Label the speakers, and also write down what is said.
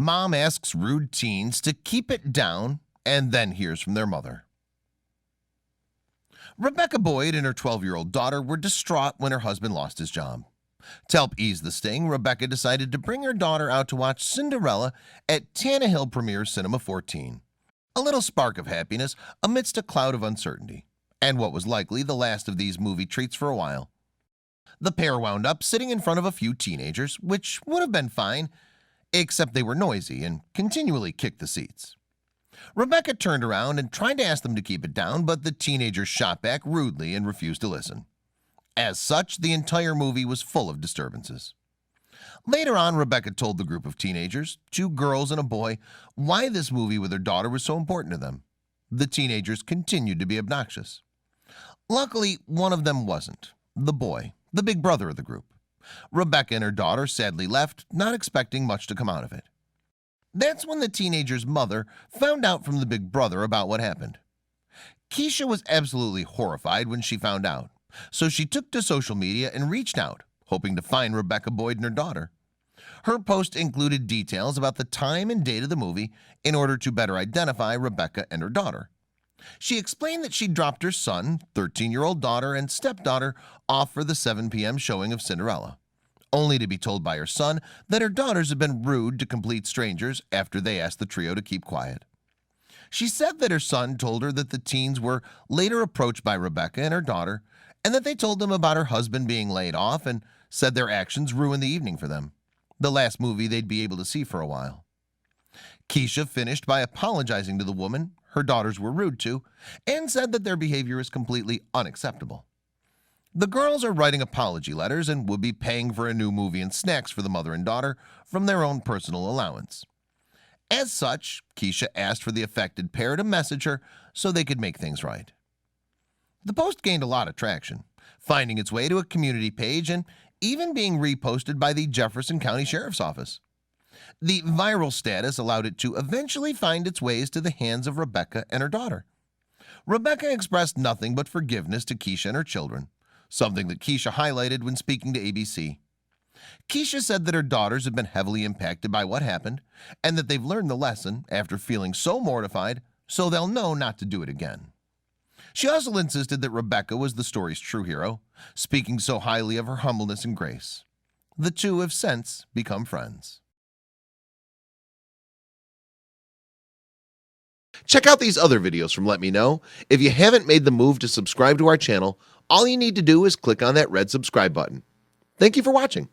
Speaker 1: Mom asks rude teens to keep it down and then hears from their mother. Rebecca Boyd and her 12-year-old daughter were distraught when her husband lost his job. To help ease the sting, Rebecca decided to bring her daughter out to watch Cinderella at Tannehill Premiere Cinema 14. A little spark of happiness amidst a cloud of uncertainty, and what was likely the last of these movie treats for a while. The pair wound up sitting in front of a few teenagers, which would have been fine, except they were noisy and continually kicked the seats. Rebecca turned around and tried to ask them to keep it down, but the teenagers shot back rudely and refused to listen. As such, the entire movie was full of disturbances. Later on, Rebecca told the group of teenagers, 2 girls and a boy, why this movie with her daughter was so important to them. The teenagers continued to be obnoxious. Luckily, one of them wasn't, the boy, the big brother of the group. Rebecca and her daughter sadly left, not expecting much to come out of it. That's when the teenager's mother found out from the big brother about what happened. Keisha was absolutely horrified when she found out, so she took to social media and reached out, hoping to find Rebecca Boyd and her daughter. Her post included details about the time and date of the movie in order to better identify Rebecca and her daughter. She explained that she dropped her son, 13-year-old daughter, and stepdaughter off for the 7 p.m. showing of Cinderella, only to be told by her son that her daughters had been rude to complete strangers after they asked the trio to keep quiet. She said that her son told her that the teens were later approached by Rebecca and her daughter, and that they told them about her husband being laid off and said their actions ruined the evening for them, the last movie they'd be able to see for a while. Keisha finished by apologizing to the woman her daughters were rude to and said that their behavior is completely unacceptable. The girls are writing apology letters and would be paying for a new movie and snacks for the mother and daughter from their own personal allowance. As such, Keisha asked for the affected pair to message her so they could make things right. The post gained a lot of traction, finding its way to a community page and even being reposted by the Jefferson County Sheriff's Office. The viral status allowed it to eventually find its ways to the hands of Rebecca and her daughter. Rebecca expressed nothing but forgiveness to Keisha and her children, something that Keisha highlighted when speaking to ABC. Keisha said that her daughters have been heavily impacted by what happened and that they've learned the lesson after feeling so mortified, so they'll know not to do it again. She also insisted that Rebecca was the story's true hero, speaking so highly of her humbleness and grace. The two have since become friends. Check out these other videos from Let Me Know. If you haven't made the move to subscribe to our channel, all you need to do is click on that red subscribe button. Thank you for watching.